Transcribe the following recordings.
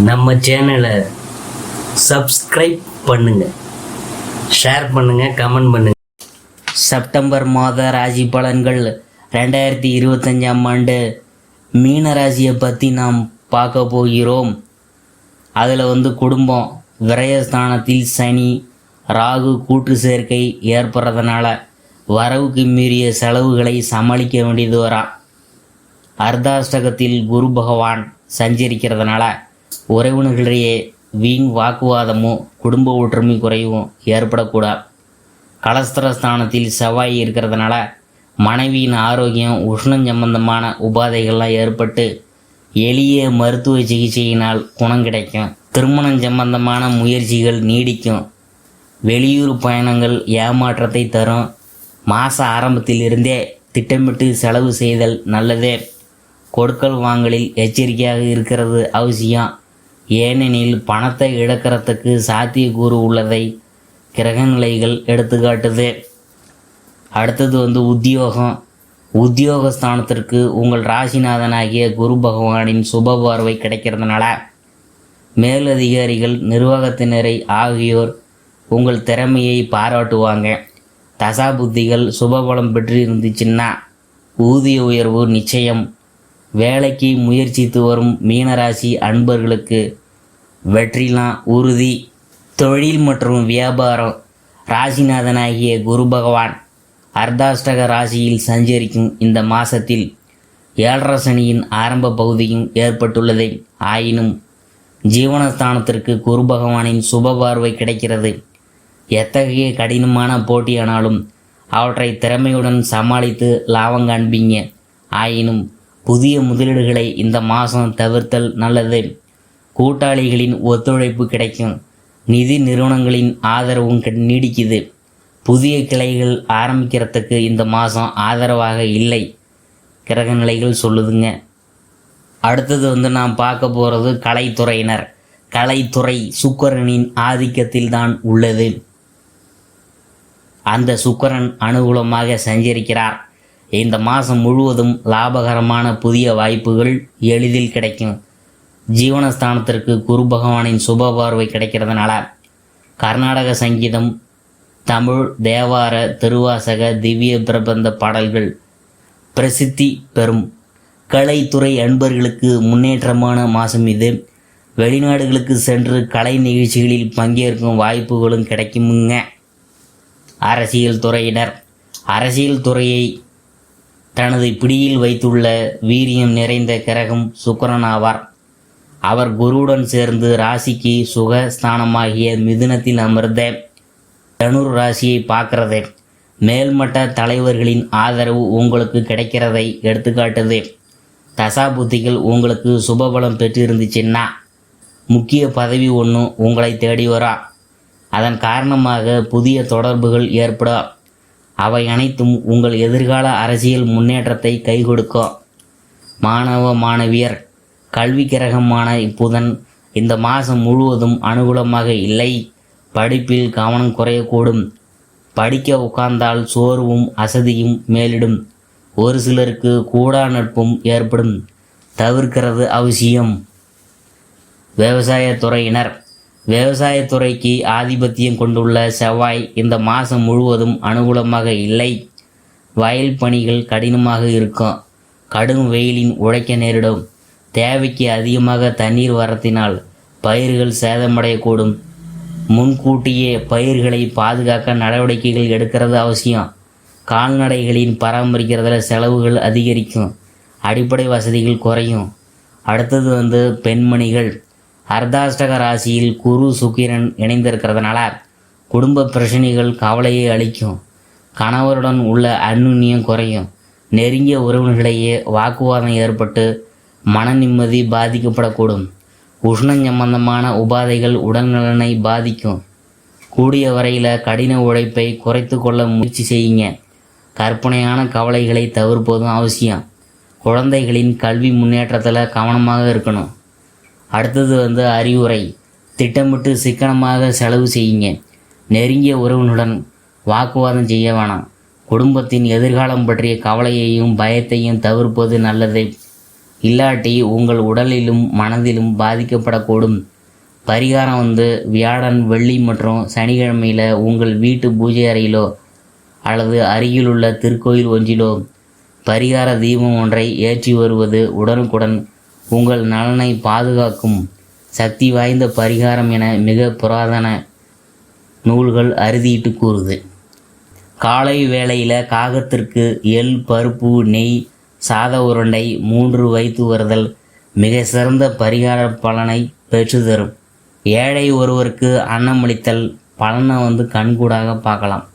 நம்ம சேனலை சப்ஸ்கிரைப் பண்ணுங்கள், ஷேர் பண்ணுங்கள், கமெண்ட் பண்ணுங்கள். செப்டம்பர் மாத ராசி பலன்கள் 2025ஆம் ஆண்டு மீன ராசியை பற்றி நாம் பார்க்க போகிறோம். அதில் குடும்பம், விரயஸ்தானத்தில் சனி, ராகு கூட்டு சேர்க்கை ஏற்படுறதுனால வரவுக்கு மீறிய செலவுகளை சமாளிக்க வேண்டியது வரான். அர்த்தாஷ்டகத்தில் குரு பகவான் சஞ்சரிக்கிறதுனால உறவினர்களிடையே வீண் வாக்குவாதமும் குடும்ப ஒற்றுமை குறைவும் ஏற்படக்கூடாது. கலஸ்திரஸ்தானத்தில் செவ்வாய் இருக்கிறதுனால மனைவியின் ஆரோக்கியம், உஷ்ணம் சம்பந்தமான உபாதைகள்லாம் ஏற்பட்டு எளிய மருத்துவ சிகிச்சையினால் குணம் கிடைக்கும். திருமணம் சம்பந்தமான முயற்சிகள் நீடிக்கும். வெளியூர் பயணங்கள் ஏமாற்றத்தை தரும். மாத ஆரம்பத்தில் இருந்தே திட்டமிட்டு செலவு செய்தல் நல்லதே. கொடுக்கல் வாங்கலில் எச்சரிக்கையாக இருக்கிறது அவசியம். ஏனெனில் பணத்தை இழக்கிறதுக்கு சாத்தியக்கூறு உள்ளதை கிரகநிலைகள் எடுத்துக்காட்டுது. அடுத்தது உத்தியோகம். உத்தியோகஸ்தானத்திற்கு உங்கள் ராசிநாதனாகிய குரு பகவானின் சுப பார்வை கிடைக்கிறதுனால மேலதிகாரிகள், நிர்வாகத்தினரை ஆகியோர் உங்கள் திறமையை பாராட்டுவாங்க. தசாபுத்திகள் சுபபலம் பெற்று இருந்துச்சுன்னா ஊதிய உயர்வு நிச்சயம். வேலைக்கு முயற்சித்து வரும் மீனராசி அன்பர்களுக்கு வெற்றிலாம் உறுதி. தொழில் மற்றும் வியாபாரம். ராசிநாதனாகிய குரு பகவான் அர்த்தாஷ்டக ராசியில் சஞ்சரிக்கும் இந்த மாதத்தில் 7.5 சனியின் ஆரம்ப பகுதியும் ஏற்பட்டுள்ளது. ஆயினும் ஜீவனஸ்தானத்திற்கு குரு பகவானின் சுப பார்வை கிடைக்கிறது. எத்தகைய கடினமான போட்டியானாலும் அவற்றை திறமையுடன் சமாளித்து லாபம் காண்பீங்க. ஆயினும் புதிய முதலீடுகளை இந்த மாதம் தவிர்த்தல் நல்லது. கூட்டாளிகளின் ஒத்துழைப்பு கிடைக்கும். நிதி நிறுவனங்களின் ஆதரவும் நீடிக்குது. புதிய கிளைகள் ஆரம்பிக்கிறதுக்கு இந்த மாதம் ஆதரவாக இல்லை, கிரகநிலைகள் சொல்லுதுங்க. அடுத்தது நாம் பார்க்க போகிறது கலைத்துறையினர். கலைத்துறை சுக்கிரனின் ஆதிக்கத்தில் தான் உள்ளது. அந்த சுக்கிரன் அனுகூலமாக சஞ்சரிக்கிறார். இந்த மாதம் முழுவதும் லாபகரமான புதிய வாய்ப்புகள் எளிதில் கிடைக்கும். ஜீவனஸ்தானத்திற்கு குரு பகவானின் சுப பார்வை கிடைக்கிறதுனால கர்நாடக சங்கீதம், தமிழ், தேவார, திருவாசக, திவ்ய பிரபந்த பாடல்கள் பிரசித்தி பெறும். கலைத்துறை அன்பர்களுக்கு முன்னேற்றமான மாதம் இது. வெளிநாடுகளுக்கு சென்று கலை நிகழ்ச்சிகளில் பங்கேற்கும் வாய்ப்புகளும் கிடைக்குமுங்க. அரசியல் துறையினர். அரசியல் துறையை தனது பிடியில் வைத்துள்ள வீரியம் நிறைந்த கிரகம் சுக்கிரன் ஆவார். அவர் குருவுடன் சேர்ந்து ராசிக்கு சுகஸ்தானமாகிய மிதுனத்தில் அமர்ந்த தனுர் ராசியை பார்க்கிறது. மேல்மட்ட தலைவர்களின் ஆதரவு உங்களுக்கு கிடைக்கிறதை எடுத்துக்காட்டுது. தசாபுத்திகள் உங்களுக்கு சுபபலம் பெற்றிருந்துச்சுன்னா முக்கிய பதவி ஒன்று உங்களை தேடி வரா. அதன் காரணமாக புதிய தொடர்புகள் ஏற்படும். அவை அனைத்தும் உங்கள் எதிர்கால அரசியல் முன்னேற்றத்தை கை கொடுக்கும். மாணவ மாணவியர். கல்வி கிரகமான புதன் இந்த மாதம் முழுவதும் அனுகூலமாக இல்லை. படிப்பில் கவனம் குறையக்கூடும். படிக்க உட்கார்ந்தால் சோர்வும் அசதியும் மேலிடும். ஒரு சிலருக்கு கூடா நட்பும் ஏற்படும், தவிர்க்கிறது அவசியம். விவசாயத்துறையினர். விவசாயத்துறைக்கு ஆதிபத்தியம் கொண்டுள்ள செவ்வாய் இந்த மாதம் முழுவதும் அனுகூலமாக இல்லை. வயல் பணிகள் கடினமாக இருக்கும். கடும் வெயிலின் உழைக்க நேரிடும். தேவைக்கு அதிகமாக தண்ணீர் வரத்தினால் பயிர்கள் சேதமடையக்கூடும். முன்கூட்டியே பயிர்களை பாதுகாக்க நடவடிக்கைகள் எடுக்கிறது அவசியம். கால்நடைகளின் பராமரிக்கிறதுல செலவுகள் அதிகரிக்கும். அடிப்படை வசதிகள் குறையும். அடுத்தது பெண்மணிகள். அர்த்தாஷ்டக ராசியில் குரு சுக்கிரன் இணைந்திருக்கிறதுனால குடும்ப பிரச்சனைகள் கவலையை அளிக்கும். கணவருடன் உள்ள அந்யுன்யம் குறையும். நெருங்கிய உறவினர்களிடையே வாக்குவாதம் ஏற்பட்டு மன நிம்மதி பாதிக்கப்படக்கூடும். உஷ்ணம் சம்பந்தமான உபாதைகள் உடல்நலனை பாதிக்கும். கூடிய வரையில் கடின உழைப்பை குறைத்து கொள்ள முயற்சி செய்யுங்க. கற்பனையான கவலைகளை தவிர்ப்பதும் அவசியம். குழந்தைகளின் கல்வி முன்னேற்றத்தில் கவனமாக இருக்கணும். அடுத்தது அறிவுரை. திட்டமிட்டு சிக்கனமாக செலவு செய்யுங்க. நெருங்கிய உறவினுடன் வாக்குவாதம் செய்ய வேணாம். குடும்பத்தின் எதிர்காலம் பற்றிய கவலையையும் பயத்தையும் தவிர்ப்பது நல்லது. இல்லாட்டி உங்கள் உடலிலும் மனதிலும் பாதிக்கப்படக்கூடும். பரிகாரம் வியாழன், வெள்ளி மற்றும் சனிக்கிழமையில் உங்கள் வீட்டு பூஜை அறையிலோ அல்லது அருகிலுள்ள திருக்கோயில் ஒன்றிலோ பரிகார தீபம் ஒன்றை ஏற்றி வருவது உடனுக்குடன் உங்கள் நலனை பாதுகாக்கும் சக்தி வாய்ந்த பரிகாரம் என மிக புராதன நூல்கள் அறுதியிட்டு கூறுது. காலை வேளையில் காகத்திற்கு எள், பருப்பு, நெய், சாத உருண்டை 3 வைத்து வருதல் மிக சிறந்த பரிகார பலனை பெற்று தரும். ஏழை ஒருவருக்கு அன்னமளித்தல் பலனை கண்கூடாக பார்க்கலாம்.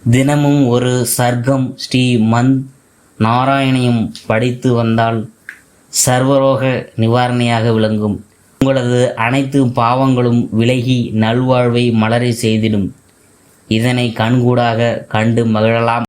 தினமும் ஒரு சர்க்கம் ஸ்ரீ மந்த் நாராயணியம் படித்து வந்தால் சர்வரோக நிவாரணியாக விளங்கும். உங்களது அனைத்து பாவங்களும் விலகி நல்வாழ்வை மலரை செய்திடும். இதனை கண்கூடாக கண்டு மகிழலாம்.